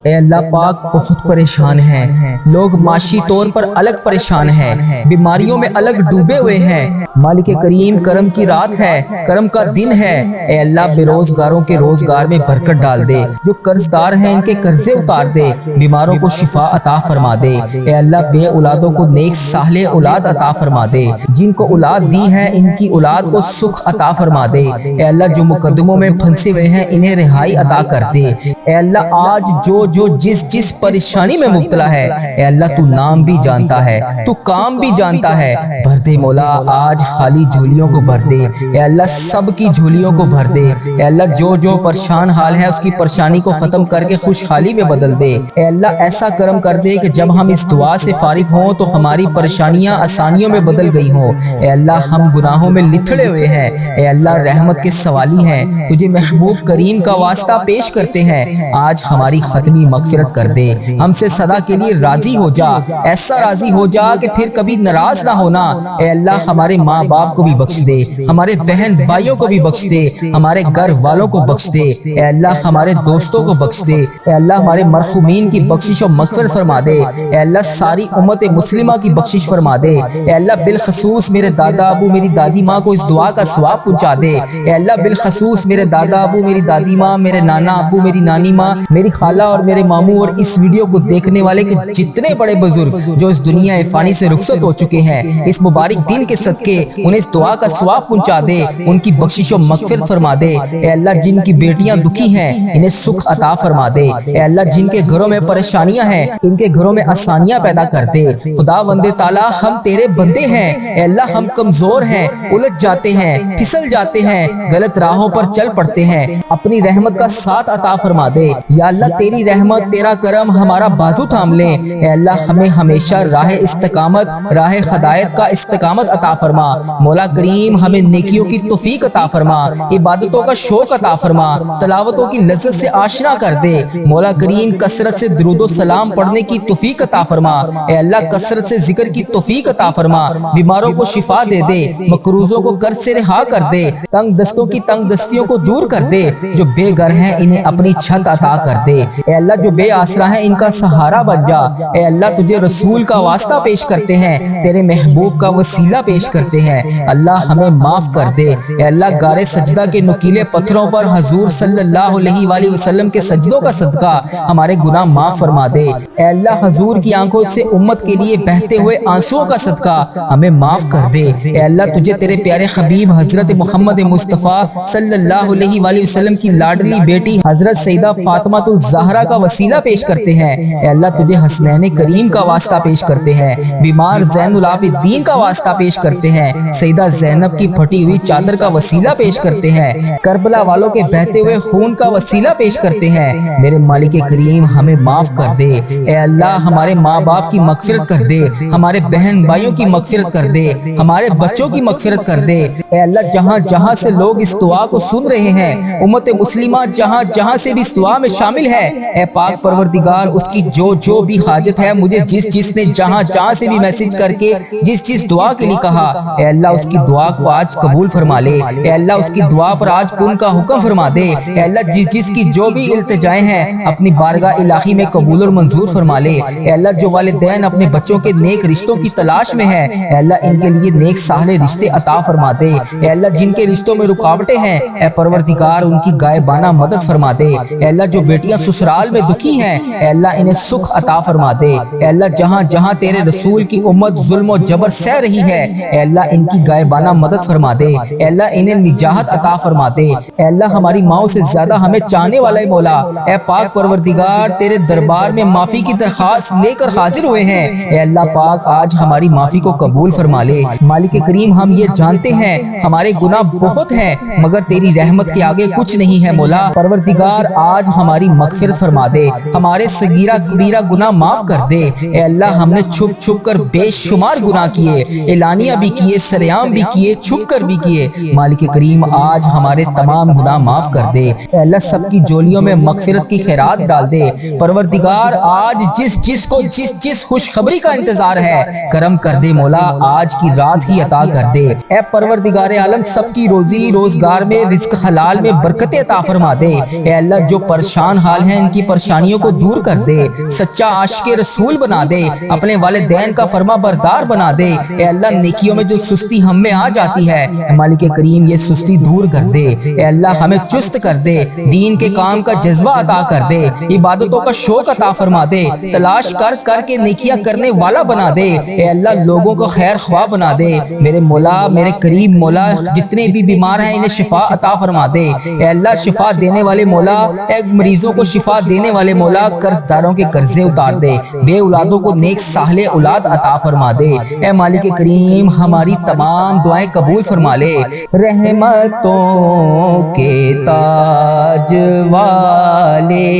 اے اللہ پاک بہت پریشان ہیں، لوگ معاشی طور پر الگ پریشان ہیں، بیماریوں میں الگ ڈوبے ہوئے ہیں۔ مالک کریم کرم کی رات ہے، کرم کا دن ہے، اے اللہ بے روزگاروں کے روزگار میں برکت ڈال دے، جو قرض دار ہیں ان کے قرضے اتار دے، بیماروں کو شفا عطا فرما دے، اے اللہ بے اولادوں کو نیک صالح اولاد عطا فرما دے، جن کو اولاد دی ہے ان کی اولاد کو سکھ عطا فرما دے، اے اللہ جو مقدموں میں پھنسے ہوئے ہیں انہیں رہائی عطا کر دے، اے اللہ آج جو جس پریشانی میں مبتلا ہے، اے اللہ تو نام بھی جانتا ہے، تو کام بھی جانتا ہے، بھر دے مولا آج خالی جھولیوں کو بھر دے، اے اللہ سب کی جھولیوں کو بھر دے، اے اللہ جو پریشان حال ہے اس کی پریشانی کو ختم کر کے خوشحالی میں بدل دے، اے اللہ ایسا کرم کر دے کہ جب ہم اس دعا سے فارغ ہوں تو ہماری پریشانیاں آسانیوں میں بدل گئی ہوں، اے اللہ ہم گناہوں میں لتھڑے ہوئے ہیں، اے اللہ رحمت کے سوالی ہیں، تجھے محبوب کریم کا واسطہ پیش کرتے ہیں، آج ہماری ختمی مغفرت کر دے، ہم سے صدا کے لیے راضی ہو جا، ایسا راضی ہو جا کہ پھر کبھی ناراض نہ ہونا، اے اللہ ہمارے ماں باپ کو بھی بخش دے، ہمارے بہن بھائیوں کو بھی بخش دے، ہمارے گھر والوں کو بخش دے، اے اللہ ہمارے دوستوں کو بخش دے، اے اللہ ہمارے مرحومین کی بخشش و مغفرت فرما دے، اے اللہ ساری امت مسلمہ کی بخشش فرما دے، اے اللہ بالخصوص میرے دادا ابو میری دادی ماں کو اس دعا کا ثواب پہنچا دے، اے اللہ بالخصوص میرے دادا ابو میری دادی ماں، میرے نانا ابو میری نانی ماں، میری خالہ اور میرے ماموں اور اس ویڈیو کو دیکھنے والے کے جتنے بڑے بزرگ جو اس دنیا فانی سے رخصت ہو چکے ہیں، اس مبارک دن کے صدقے انہیں اس دعا کا ثواب پہنچا دے، ان کی بخشش و مغفرت فرما دے، اے اللہ جن کی بیٹیاں دکھی ہیں انہیں سکھ عطا فرما دے، اے اللہ جن کے گھروں میں پریشانیاں ہیں ان کے گھروں میں آسانیاں پیدا کر دے، خدا وند تعالیٰ ہم تیرے بندے ہیں، اے اللہ ہم کمزور ہیں، الجھ جاتے ہیں، پھسل جاتے ہیں، غلط راہوں پر چل پڑتے ہیں، اپنی رحمت کا ساتھ عطا فرما دے، یا اللہ تیری رحمت تیرا کرم ہمارا بازو تھام لے، اے اللہ ہمیں ہمیشہ راہ استقامت راہ ہدایت کا استقامت عطا فرما، مولا کریم ہمیں نیکیوں کی توفیق عطا فرما، عبادتوں کا شوق عطا فرما، تلاوتوں کی لذت سے آشنا کر دے، مولا کریم کثرت سے درود و سلام پڑھنے کی توفیق عطا فرما، اے اللہ کثرت سے ذکر کی توفیق عطا فرما، بیماروں کو شفا دے دے، مقروضوں کو قرض سے رہا کر دے، تنگ دستوں کی تنگ دستیوں کو دور کر دے، جو بے گھر ہیں انہیں اپنی چھت عطا کر دے، اے اللہ جو بے آسرا ہے ان کا سہارا بن جا، اے اللہ تجھے رسول کا واسطہ پیش کرتے ہیں، تیرے محبوب کا وسیلہ پیش کرتے ہیں، اللہ ہمیں معاف کر دے، اے اللہ غار سجدہ کے نکیلے پتھروں پر حضور صلی اللہ علیہ وآلہ وسلم کے سجدوں کا صدقہ ہمارے گناہ معاف فرما دے، اے اللہ حضور کی آنکھوں سے امت کے لیے بہتے ہوئے آنسوؤں کا صدقہ ہمیں معاف کر دے، اے اللہ تجھے تیرے پیارے حبیب حضرت محمد مصطفیٰ صلی اللہ علیہ وآلہ وسلم کی لاڈلی بیٹی حضرت سیدہ فاطمہ الزہرا کا وسیلہ پیش کرتے ہیں، اے اللہ تجھے حسنین کریم کا واسطہ پیش کرتے ہیں، بیمار زین العابدین کا واسطہ پیش کرتے ہیں، سیدہ زینب کی پھٹی ہوئی چادر کا وسیلہ پیش کرتے ہیں، کربلا والوں کے بہتے ہوئے خون کا وسیلہ پیش کرتے ہیں، میرے مالک کریم ہمیں معاف کر دے، اے اللہ ہمارے ماں باپ کی مغفرت کر دے، ہمارے بہن بھائیوں کی مغفرت کر دے، ہمارے بچوں کی مغفرت کر دے، اے اللہ جہاں جہاں سے لوگ اس دعا کو سن رہے ہیں، امت مسلمہ جہاں جہاں سے بھی اس دعا میں شامل ہے، اے پاک پروردگار اس کی جو بھی حاجت ہے، مجھے جس نے جہاں سے بھی میسج کر کے جس دعا کے لیے کہا، اے اللہ اس کی دعا کو آج قبول فرما لے، اے اللہ اس کی دعا پر آج کن کا حکم فرما دے، اے اللہ جس کی جو بھی التجائیں ہیں اپنی بارگاہ الہی میں قبول اور منظور فرما لے، اے اللہ جو والدین اپنے بچوں کے نیک رشتوں کی تلاش میں ہیں، اے اللہ ان کے لیے نیک صالح رشتے عطا فرما دے، اے اللہ جن کے رشتوں میں رکاوٹیں ہیں، اے پروردگار ان کی غائبانہ مدد فرما دے، اے اللہ جو بیٹیاں سسرال میں دکھی ہیں، اے اللہ انہیں سکھ عطا فرما دے، اے اللہ جہاں جہاں تیرے رسول کی امت ظلم و جبر سہ رہی ہے، اے اللہ ان کی غائبانہ مدد فرما دے، اے اللہ انہیں نجات عطا فرما دے، اے اللہ ہماری ماؤں سے زیادہ ہمیں چاہنے والا مولا، اے پاک پروردگار تیرے دربار میں معافی کی درخواست لے کر حاضر ہوئے ہیں، اے اللہ پاک آج ہماری معافی کو قبول فرما لے، مالک کریم ہم یہ جانتے ہیں ہمارے گناہ بہت ہیں مگر تیری رحمت کے آگے کچھ نہیں ہے، مولا پروردگار آج ہماری مغفرت فرما دے، ہمارے صغیرہ کبیرہ گناہ معاف کر دے، اے اللہ ہم نے چھپ چھپ کر بے شمار گناہ کیے، اعلانیہ بھی کیے، سریعام بھی کیے، چھپ کر بھی کیے، مالک کریم آج ہمارے تمام گناہ معاف کر دے، اے اللہ سب کی جولیوں میں مغفرت کی خیرات ڈال دے، پروردگار آج جس کو جس خوشخبری کا انتظار ہے کرم کر دے، مولا آج کی رات ہی عطا کر دے، اے پروردگار عالم سب کی روزی روزگار میں رزق حلال میں برکت عطا فرما دے، اے اللہ جو پریشان حال ہیں ان کی پریشانیوں کو دور کر دے، سچا عاشق رسول بنا دے، اپنے والدین کا فرما بردار بنا دے۔ اے اللہ نیکیوں میں جو سستی ہم میں آ جاتی ہے، مالک کریم یہ سستی دور کر دے۔ اے اللہ ہمیں چست کر دے، دین کے کام کا جذبہ عطا کر دے، عبادتوں کا شوق عطا فرما دے، تلاش کر کر کے نیکیاں کرنے والا بنا دے۔ اے اللہ لوگوں کو خیر خواہ بنا دے۔ میرے مولا، میرے کریم مولا، جتنے بھی بیمار ہیں انہیں شفا عطا فرما دے۔ اے اللہ شفا دینے والے مولا، اے مریضوں کو شفا دینے والے مولا، قرض داروں کے قرضے اتار دے، بے اولادوں کو نیک صالح اولاد عطا فرما دے۔ اے مالک کریم ہماری تمام دعائیں قبول فرما لے۔ رحمتوں کے تاج والے،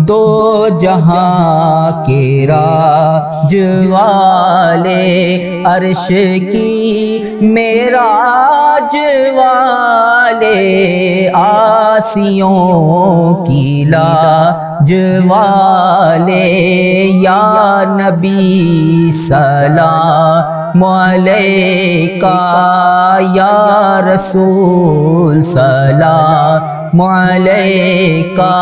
دو جہاں کے راج والے، عرش کی معراج والے، آسیوں کی لاج والے، یا نبی سلام علیکہ، یا رسول سلام علیکہ،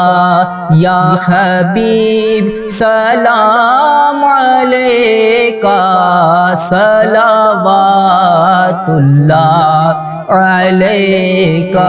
یا حبیب سلام علیکہ، صلوات اللہ علیکہ۔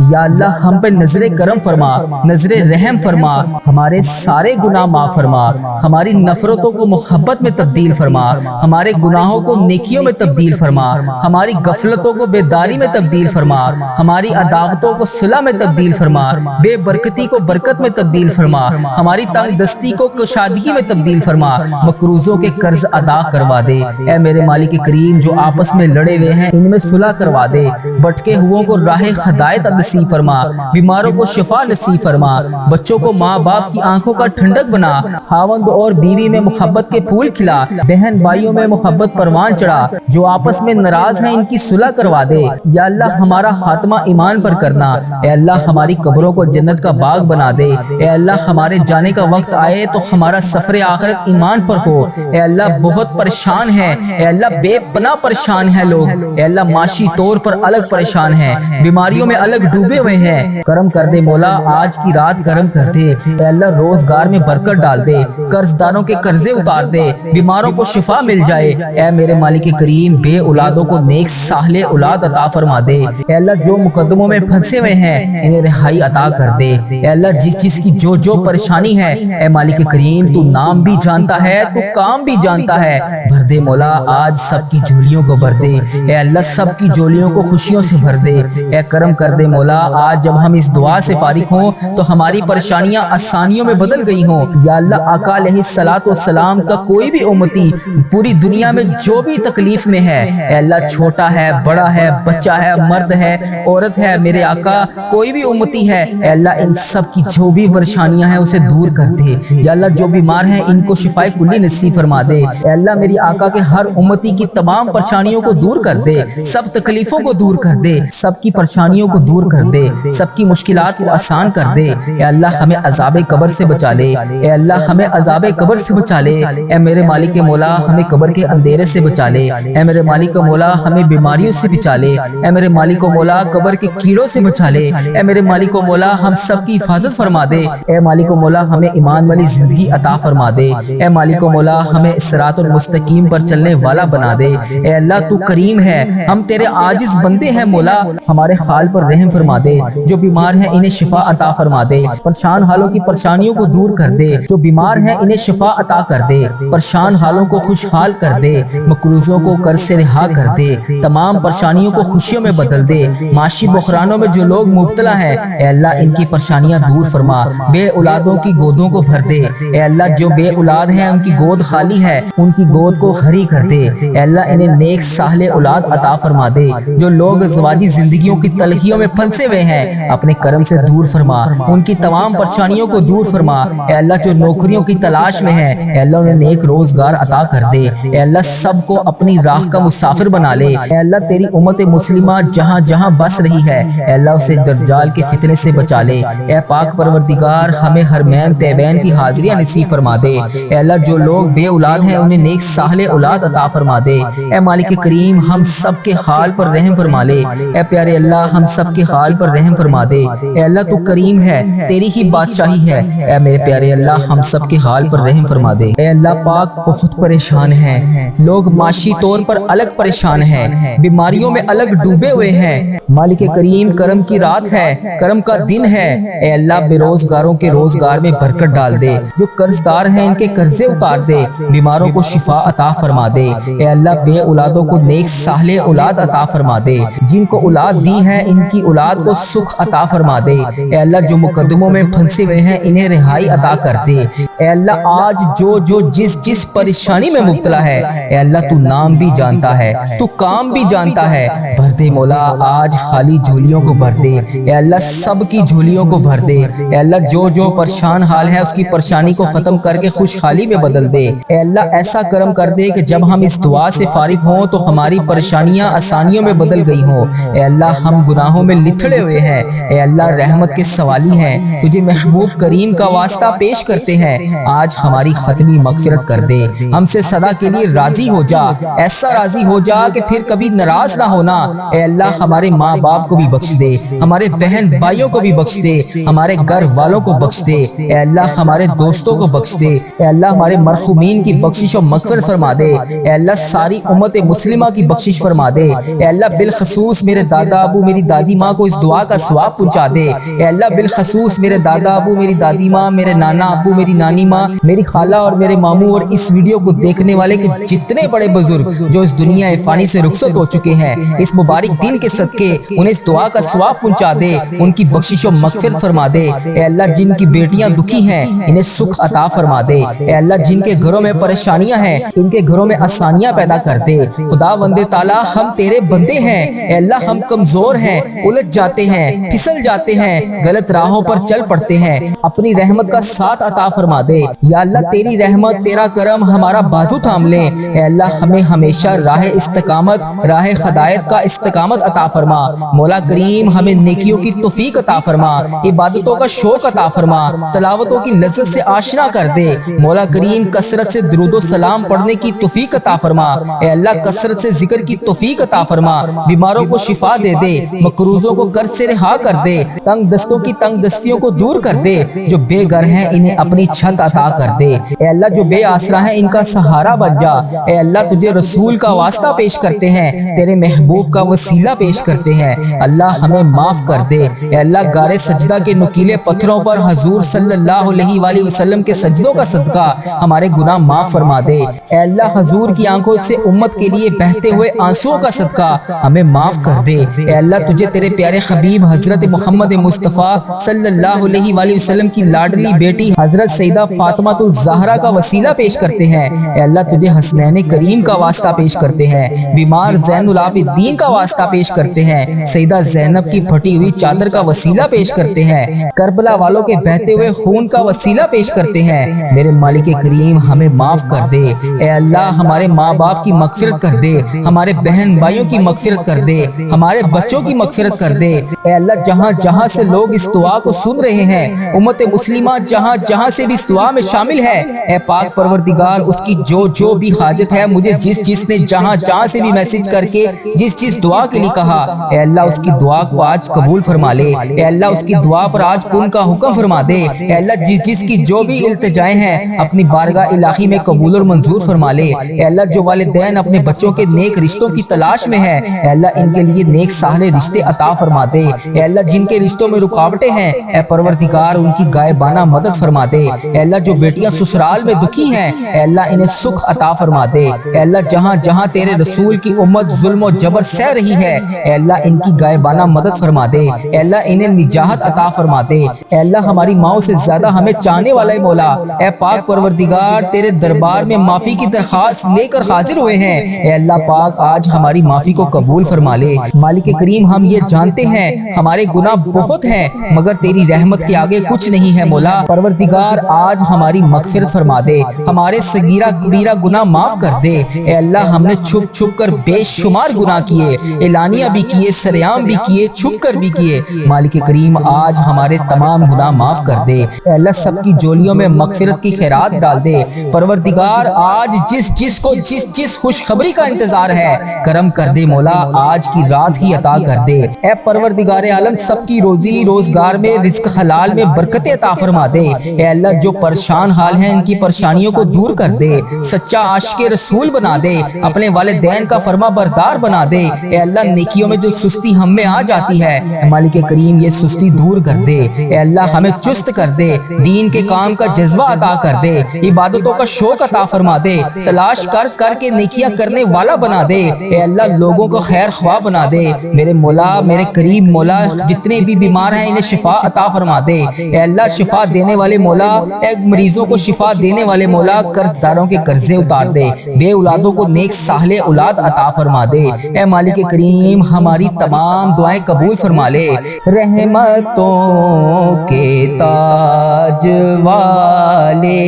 یا اللہ ہم پہ نظر کرم فرما، نظر رحم فرما، ہمارے سارے گناہ معاف فرما، ہماری نفرتوں کو محبت میں تبدیل فرما، ہمارے گناہوں کو نیکیوں میں تبدیل فرما، ہماری غفلتوں کو بیداری میں تبدیل فرما، ہماری عداوتوں کو صلح میں تبدیل فرما، بے برکتی کو برکت میں تبدیل فرما، ہماری تنگ دستی کو کشادگی میں تبدیل فرما، مقروضوں کے قرض ادا کروا دے۔ اے میرے مالک کریم جو آپس میں لڑے ہوئے ہیں ان میں صلح کروا دے، بھٹکے ہوئوں کو راہ ہدایت نصیب فرما، بیماروں کو شفا نصیب فرما، بچوں کو ماں باپ کی آنکھوں کا ٹھنڈک بنا، خاوند اور بیوی میں محبت کے پھول کھلا، بہن بھائیوں میں محبت پروان چڑھا، جو آپس میں ناراض ہیں ان کی صلح کروا دے۔ یا اللہ ہمارا خاتمہ ایمان پر کرنا، اے اللہ ہماری قبروں کو جنت کا باغ بنا دے، اے اللہ ہمارے جانے کا وقت آئے تو ہمارا سفر آخرت ایمان پر ہو۔ اے اللہ بہت پریشان ہے، اے اللہ بے پناہ پریشان ہے لوگ، اے اللہ معاشی طور پر الگ پریشان ہیں، بیماریوں میں الگ ڈوبے ہوئے ہیں، کرم کر دے مولا، آج کی رات کرم کر دے۔ اے اللہ روزگار میں برکت ڈال دے، قرض داروں کے قرضے اتار دے، بیماروں کو شفا مل جائے۔ اے میرے مالک کریم بے اولادوں کو نیک صالح اولاد عطا فرما دے۔ اے اللہ جو مقدموں میں پھنسے ہوئے ہیں انہیں رہائی عطا کر دے۔ اے اللہ جس چیز کی جو پریشانی ہے، اے مالک کریم تو نام بھی جانتا ہے، تو کام بھی جانتا ہے، بھر دے مولا، آج سب کی جھولیوں کو بھر دے۔ اے اللہ سب کی جھولیوں کو خوشیوں سے بھر دے۔ اے کرم کر دے مولا، آج جب ہم اس دعا سے فارغ ہوں تو ہماری پریشانیاں آسانیوں میں بدل گئی ہوں۔ یا اللہ آقا علیہ الصلوۃ والسلام کا کوئی بھی امتی پوری دنیا میں جو بھی تکلیف میں ہے، اے اللہ چھوٹا ہے، بڑا ہے، بچہ ہے، مرد ہے، عورت ہے، میرے آقا کوئی بھی امتی ہے، اے اللہ ان سب کی جو بھی پریشانیاں ہیں اسے دور کر دے۔ یا اللہ جو بیمار ہیں ان کو شفائے کلی نصیب فرما دے۔ اے اللہ میری آقا کے ہر امتی کی تمام پریشانیوں کو دور کر دے، سب تکلیفوں کو دور کر دے، سب کی پریشانیوں کو دور کر دے، سب کی مشکلات کو آسان کر دے۔ اے اللہ ہمیں عذاب قبر سے بچا لے، اے اللہ ہمیں عذاب قبر سے بچا لے۔ اے میرے مالک مولا ہمیں قبر کے اندھیرے سے بچا لے، اے میرے مالک مولا ہمیں بیماریوں سے بچا لے، اے میرے مالک مولا قبر کے کیڑوں سے بچا لے، اے میرے مالک مولا ہم سب کی حفاظت فرما دے، اے مالک مولا ہمیں ایمان والی زندگی عطا فرما دے، اے مالک مولا ہمیں صراط المستقیم پر چلنے والا بنا دے۔ اے اللہ تو کریم ہے، ہم تیرے عاجز بندے ہیں مولا، ہمارے حال پر رحم فرما دے، جو بیمار ہیں انہیں شفا عطا فرما دے، پریشان حالوں کی پریشانیوں کو دور کر دے، جو بیمار ہیں انہیں شفا عطا کر دے، پریشان حالوں کو خوشحال کر دے، مقروضوں کو قرض سے رہا کر دے، تمام پریشانیوں کو خوشیوں میں بدل دے، معاشی بحرانوں میں جو لوگ مبتلا ہیں اے اللہ ان کی پریشانیاں دور فرما، بے اولادوں کی گودوں کو بھر دے، اے اللہ جو بے اولاد ہیں ان کی گود خالی ہے ان کی گود کو خری کر دے، اے اللہ انہیں نیک صالح اولاد عطا فرما دے، جو لوگ ازواجی زندگیوں کی تلخیوں میں پھنسے ہوئے ہیں اپنے کرم سے دور فرما، ان کی تمام پریشانیوں کو دور فرما، اے اللہ جو نوکریوں کی تلاش میں ہیں اے اللہ انہیں نیک روزگار عطا کر دے، اے اللہ سب کو اپنی راہ کا مسافر بنا لے، اے اللہ تیری امت مسلمہ جہاں جہاں بس رہی ہے اے اللہ اسے اسے دجال کے فتنے سے بچا لے۔ اے پاک پروردگار ہمیں حرمین طیبین کی حاضریاں نصیب فرما دے۔ اے اللہ جو لوگ بے اولاد ہیں انہیں نیک صالح اولاد عطا فرما دے۔ اے مالک کریم ہم سب کے حال پر رحم فرما لے۔ اے پیارے اللہ ہم سب کے حال پر رحم فرما دے۔ اے اللہ تو کریم ہے، تیری ہی بادشاہی ہے۔ اے میرے پیارے اللہ ہم سب کے حال پر رحم فرما دے۔ اے اللہ پاک بہت پریشان ہیں لوگ، معاشی طور پر الگ پریشان ہیں، بیماریوں میں الگ ڈوبے ہوئے ہیں۔ مالک کریم کرم کی رات ہے، کرم کا دن ہے۔ اے اللہ بے روزگاروں کے روزگار میں برکت ڈال دے، جو قرض دار ہیں ان کے قرضے اتار دے، بیماروں کو شفا عطا فرما دے۔ اے اللہ بے اولادوں کو نیک صالح اولاد عطا فرما دے، جن کو اولاد دی ہے ان کی اولاد کو سکھ عطا فرما دے۔ اے اللہ جو مقدموں میں پھنسے ہوئے ہیں انہیں رہائی عطا کر دے۔ اے اللہ آج جو جس پریشانی میں مبتلا ہے، اے اللہ تو نام بھی جانتا ہے، تو کام بھی جانتا ہے، بھر دے مولا آج خالی جھولیوں کو بھر دے۔ اے اللہ سب کی جھولیوں کو بھر دے۔ اے اللہ جو پریشان حال ہے اس کی پریشانی کو ختم کر کے خوشحالی میں بدل دے۔ اے اللہ ایسا کرم کر دے کہ جب ہم اس دعا سے فارغ ہوں تو ہماری پریشانیاں آسانیوں میں بدل گئی ہوں۔ اے اللہ ہم گناہوں میں لتھڑے ہوئے ہیں، اے اللہ رحمت کے سوالی ہیں، تجھے محبوب کریم کا واسطہ پیش کرتے ہیں، آج ہماری ختمی مغفرت کر دے، ہم سے سدا کے لیے راضی ہو جا، ایسا راضی ہو جا کہ پھر کبھی ناراض نہ ہونا۔ اے اللہ ہمارے ماں باپ کو بھی بخش دے، ہمارے بہن بھائیوں کو بھی بخش دے، ہمارے گھر والوں کو بخش دے۔ اے اللہ ہمارے دوستوں کو بخش دے۔ اے اللہ ہمارے مرحومین کی بخشش و مغفرت فرما دے۔ اے اللہ ساری امت مسلمہ کی بخشش فرما دے۔ اے اللہ بالخصوص میرے دادا ابو میری دادی ماں کو اس دعا کا ثواب پہنچا دے۔ اے اللہ بالخصوص میرے دادا ابو میری دادی ماں، میرے نانا ابو میری نانی ماں، میری خالہ اور میرے ماموں اور اس ویڈیو کو دیکھنے والے کے جتنے بڑے بزرگ جو اس دنیا فانی سے رخصت ہو چکے ہیں، اس مبارک دن کے صدقے انہیں اس دعا کا ثواب پہنچا دے، ان کی بخشش و مغفرت فرما دے۔ اے اللہ جن کی بیٹیاں دکھی ہیں انہیں سکھ عطا فرما دے۔ اے اللہ جن کے گھروں میں پریشانیاں ہیں ان کے گھروں میں آسانیاں پیدا کر دے۔ خدا بند تعالیٰ ہم تیرے بندے ہیں، اے اللہ ہم کمزور ہیں، الجھ جاتے ہیں، پھسل جاتے ہیں، غلط راہوں پر چل پڑتے ہیں، اپنی رحمت کا ساتھ عطا فرما دے۔ یا اللہ تیری رحمت تیرا کرم ہمارا بازو تھام لے۔ اے اللہ ہمیں ہمیشہ راہ استقامت، راہ ہدایت کا استقامت عطا فرما۔ مولا کریم ہمیں نیکیوں کی توفیق عطا فرما، عبادتوں کا شوق عطا فرما، تلاوتوں کی لذت سے آشنا کر دے۔ مولا کریم کثرت سے درود و سلام پڑھنے کی توفیق عطا فرما۔ اے اللہ کثرت سے ذکر کی توفیق عطا فرما، بیماروں کو شفا دے دے، مقروضوں کو قرض سے رہا کر دے، تنگ دستوں کی تنگ دستیوں کو دور کر دے، جو بے گھر ہیں انہیں اپنی چھت عطا کر دے۔ اے اللہ جو بے آسرا ہیں ان کا سہارا بن جا۔ اے اللہ تجھے رسول کا واسطہ پیش کرتے ہیں، تیرے محبوب کا وسیلہ پیش کرتے ہیں، اللہ ہمیں معاف کر دے۔ اے اللہ غار سجدہ کے نکیلے پتھروں پر حضور صلی اللہ علیہ وآلہ وسلم کے سجدوں کا صدقہ ہمارے گناہ معاف فرما دے۔ اے اللہ حضور کی آنکھوں سے امت کے لیے بہتے ہوئے آنسوؤں کا صدقہ ہمیں معاف کر دے۔ اے اللہ تجھے تیرے پیارے حبیب حضرت محمد مصطفیٰ صلی اللہ علیہ وآلہ وسلم کی لاڈلی بیٹی حضرت سیدہ فاطمہ الزہرا کا وسیلہ پیش کرتے ہیں۔ اے اللہ تجھے حسنین کریم کا واسطہ پیش کرتے ہیں، بیمار زین العابدین کا واسطہ پیش کرتے ہیں، سیدہ زینب کی پھٹی ہوئی چادر کا وسیلہ پیش کرتے ہیں، کربلا والوں کے بہتے ہوئے خون کا وسیلہ پیش کرتے ہیں۔ میرے مالک کریم ہمیں معاف کر دے۔ اے اللہ ہمارے ماں باپ کی مغفرت کر دے، ہمارے بہن بھائیوں کی مغفرت کر دے، ہمارے بچوں کی مغفرت کر دے۔ اے اللہ جہاں جہاں سے لوگ اس دعا کو سن رہے ہیں، امت مسلمہ جہاں جہاں سے بھی اس دعا میں شامل ہے، اے پاک پروردگار اس کی جو بھی حاجت ہے، مجھے جس نے جہاں جہاں سے بھی میسج کر کے جس دعا کے لیے کہا، اے اللہ اس کی دعا کو آج قبول فرما لے۔ اے اللہ اس کی دعا پر آج کن کا حکم فرما دے۔ اے اللہ جس کی جو بھی التجائیں ہیں اپنی بارگاہ الہی میں قبول اور منظور فرما لے۔ اے اللہ جو والدین اپنے بچوں کے نیک رشتوں کی تلاش میں ہیں، اے اللہ ان کے لیے نیک صالح رشتے عطا فرما دے۔ اے اللہ جن کے رشتوں میں رکاوٹیں ہیں، اے پروردگار ان کی غائبانہ مدد فرما دے۔ اے اللہ جو بیٹیاں سسرال میں دکھی ہیں، اے اللہ انہیں سکھ عطا فرما دے۔ اے اللہ جہاں جہاں تیرے رسول کی امت ظلم و جبر سہ رہی ہے، اے اللہ ان کی غائبانہ مدد فرما دے۔ اے اللہ انہیں نجات عطا فرما دے۔ اے اللہ ہماری ماؤں سے زیادہ ہمیں چاہنے والا مولا، اے پاک پروردگار تیرے دربار میں معافی کی درخواست لے کر حاضر ہوئے ہیں۔ اے اللہ پاک آج ہماری معافی کو قبول فرما لے۔ مالک کریم ہم یہ جانتے ہیں ہمارے گناہ بہت ہیں، مگر تیری رحمت کے آگے کچھ نہیں ہے مولا۔ پروردگار آج آج ہماری مغفرت فرما دے، ہمارے صغیرہ کبیرہ گناہ معاف کر دے۔ اے اللہ ہم نے چھپ چھپ کر بے شمار گناہ کیے، اعلانیہ بھی کیے، سریعام بھی کیے، چھپ کر بھی کیے۔ مالک کریم آج ہمارے تمام گناہ معاف کر دے۔ اے اللہ سب کی جولیوں میں مغفرت کی خیرات ڈال دے۔ پروردگار آج جس کو جس خوشخبری کا انتظار ہے کرم کر دے مولا، آج کی رات ہی عطا کر دے۔ اے پروردگار عالم سب کی روزی روزگار میں، رزق حلال میں برکت عطا فرما دے۔ اے اللہ جو پریشان حال ہیں ان کی پریشانیوں کو دور کر دے، سچا عاشق رسول بنا دے، اپنے والدین کا فرما بردار بنا دے۔ اے اللہ نیکیوں میں جو سستی ہم میں آ جاتی ہے مالک کریم یہ سستی دور کر دے۔ اے اللہ ہمیں چست کر دے، دین کے کام کا جذبہ عطا کر دے، عبادتوں کا شوق عطا فرما دے، تلاش کر کے نیکیاں کرنے والا بنا دے۔ اے اللہ لوگوں کو خیر خواہ بنا دے۔ میرے مولا، میرے کریم مولا، جتنے بھی بیمار ہیں انہیں شفا عطا فرما دے۔ اے اللہ شفا دینے والے مولا، اے مریضوں کو شفا دینے والے مولا، قرض داروں کے قرضے اتار دے، بے اولادوں کو نیک صالح اولاد عطا فرما دے۔ اے مالک کریم ہماری تمام دعائیں قبول فرما لے۔ رحمتوں کے تاج والے،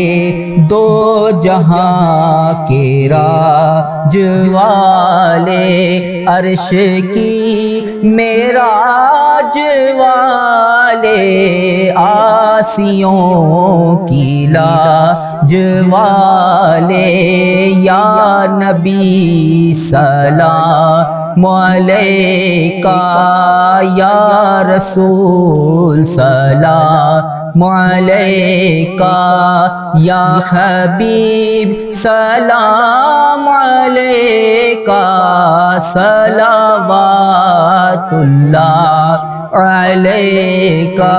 دو جہاں کے راج والے، عرش کی معراج والے، آسیوں کی لاج والے، یا نبی سلام علیکہ، یا رسول سلام علیکہ، یا حبیب سلام علیکہ، صلوات اللہ علیکہ۔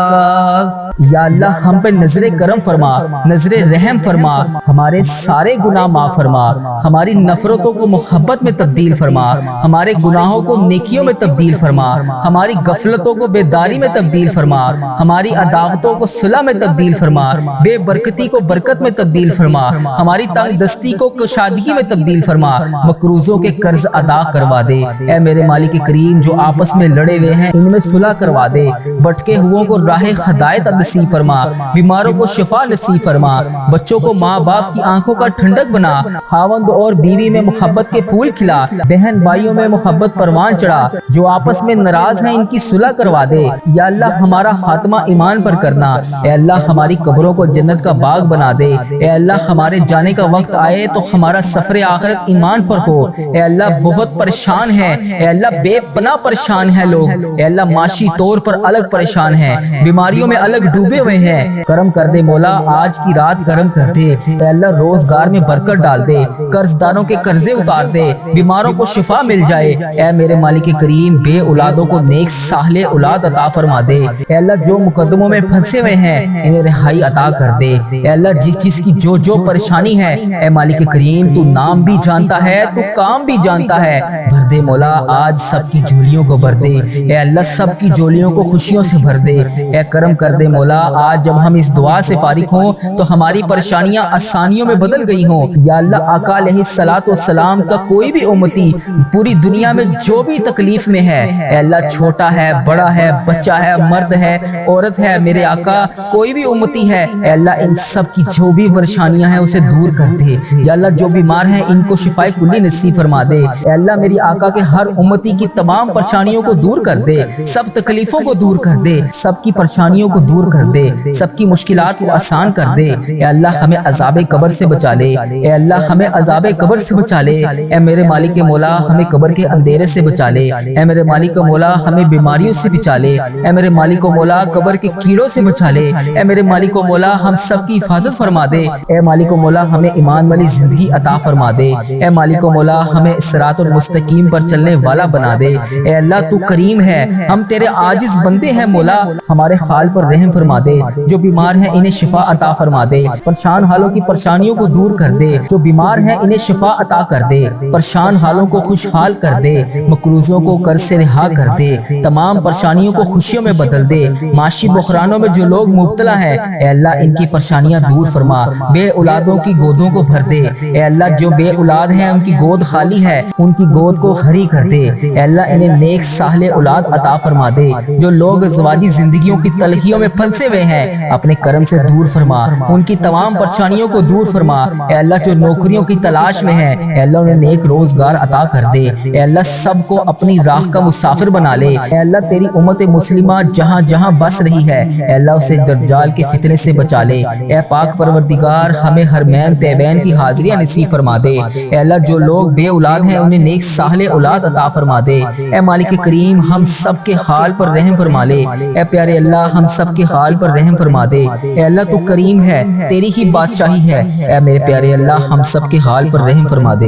یا اللہ ہم پہ نظر کرم فرما، نظر رحم فرما، ہمارے سارے گناہ معاف فرما، ہماری نفرتوں کو محبت میں تبدیل فرما، ہمارے گناہوں کو نیکیوں میں تبدیل فرما، ہماری غفلتوں کو بیداری میں تبدیل فرما، ہماری عداوتوں کو صلح میں تبدیل فرما، بے برکتی کو برکت میں تبدیل فرما، ہماری تنگ دستی کو کشادگی میں تبدیل فرما، مقروضوں کے قرض ادا کروا دے۔ اے میرے مالک کریم جو آپس میں لڑے ہوئے ہیں ان میں صلح کروا دے، بھٹکے ہوئوں کو راہ ہدایت نصیب فرما، بیماروں کو شفا نصیب فرما، بچوں کو ماں باپ کی آنکھوں کا ٹھنڈک بنا، خاوند اور بیوی میں محبت کے پھول کھلا، بہن بھائیوں میں محبت پروان چڑھا، جو آپس میں ناراض ہیں ان کی صلح کروا دے۔ یا اللہ ہمارا خاتمہ ایمان پر کرنا، اے اللہ ہماری قبروں کو جنت کا باغ بنا دے، اے اللہ ہمارے جانے کا وقت آئے تو ہمارا سفر آخرت ایمان پر ہو۔ اے اللہ بہت پریشان ہے، اے اللہ بے پناہ پریشان ہے لوگ، اے اللہ معاشی طور پر الگ پریشان ہیں، بیماریوں میں الگ ڈوبے ہوئے ہیں، کرم کر دے مولا، آج کی رات کرم کر دے۔ اے اللہ روزگار میں برکت ڈال دے، قرض داروں کے قرضے اتار دے، بیماروں کو شفا مل جائے۔ اے میرے مالک کریم بے اولادوں کو نیک صالح اولاد عطا فرما دے۔ اے اللہ جو مقدموں میں پھنسے ہوئے ہیں انہیں رہائی عطا کر دے۔ اے اللہ جس چیز کی جو پریشانی ہے اے مالک کریم تو نام بھی جانتا ہے، تو کام بھی جانتا ہے، بھر دے مولا، آج سب کی جھولیوں کو بھر دے۔ اے اللہ سب کی جھولیوں کو خوشیوں سے بھر دے۔ اے کرم کر دے مولا، آج جب ہم اس دعا سے فارغ ہوں تو ہماری پریشانیاں آسانیوں میں بدل گئی ہوں۔ یا اللہ آقا علیہ الصلوۃ والسلام کا کوئی بھی امتی پوری دنیا میں جو بھی تکلیف میں ہے، اے اللہ چھوٹا ہے، بڑا ہے، بچہ ہے، مرد ہے، عورت ہے، میرے آقا کوئی بھی امتی ہے، اے اللہ ان سب کی جو بھی پریشانیاں ہیں اسے دور کر دے۔ یا اللہ جو بیمار ہیں ان کو شفائے کلی نصیب فرما دے۔ اے اللہ میری آقا کے ہر امتی کی تمام پریشانیوں کو دور کر دے، سب تکلیفوں کو دور کر دے، سب کی پریشانیوں کو دور کر دے، سب کی مشکلات کو آسان کر دے۔ اے اللہ ہمیں عذاب قبر سے بچا لے، اے اللہ ہمیں عذاب قبر سے بچا لے۔ اے میرے مالک مولا ہمیں قبر کے اندھیرے سے بچا لے، اے میرے مالک مولا ہمیں بیماریوں سے بچا لے، اے میرے مالک مولا قبر کے کیڑوں سے بچا لے، اے میرے مالک مولا ہم سب کی حفاظت فرما دے۔ اے مالک مولا ہمیں ایمان والی زندگی عطا فرما دے، اے مالک مولا ہمیں صراط المستقیم پر چلنے والا بنا دے۔ اے اللہ تو کریم ہے، ہم تیرے عاجز بندے ہیں مولا، ہمارے حال پر رحم فرما دے، جو بیمار ہیں انہیں شفا عطا فرما دے، پریشان حالوں کی پریشانیوں کو دور کر دے، جو بیمار ہیں انہیں شفا عطا کر دے، پریشان حالوں کو خوشحال کر دے، مقروضوں کو قرض سے رہا کر دے، تمام پریشانیوں کو خوشیوں میں بدل دے، معاشی بحرانوں میں جو لوگ مبتلا ہیں اے اللہ ان کی پریشانیاں دور فرما، بے اولادوں کی گودوں کو بھر دے، اے اللہ جو بے اولاد ہیں ان کی گود خالی ہے ان کی گود کو خری کر دے، اے اللہ انہیں نیک صالح اولاد عطا فرما دے، جو لوگ ازواجی زندگیوں کی تلخیوں میں پھنسے ہوئے ہیں اپنے کرم سے دور فرما، ان کی تمام پریشانیوں کو دور فرما۔ اے اللہ جو نوکریوں کی تلاش میں ہیں اے اللہ انہیں نیک روزگار عطا کر دے۔ اے اللہ سب کو اپنی راہ کا مسافر بنا لے۔ اے اللہ تیری امت مسلمہ جہاں جہاں بس رہی ہے اے اللہ اسے دجال کے فتنے سے بچا لے۔ اے پاک پروردگار ہمیں حرمین طیبین کی حاضریاں نصیب فرما دے۔ اے اللہ جو لوگ بے اولاد ہیں انہیں نیک صالح اولاد عطا فرما دے۔ اے مالک کریم ہم سب کے حال پر رحم فرما لے۔ اے پیارے اللہ ہم سب کے حال پر رحم فرما دے۔ اے اللہ تو کریم ہے، تیری ہی بادشاہی ہے۔ اے میرے پیارے اللہ ہم سب کے حال پر رحم فرما دے۔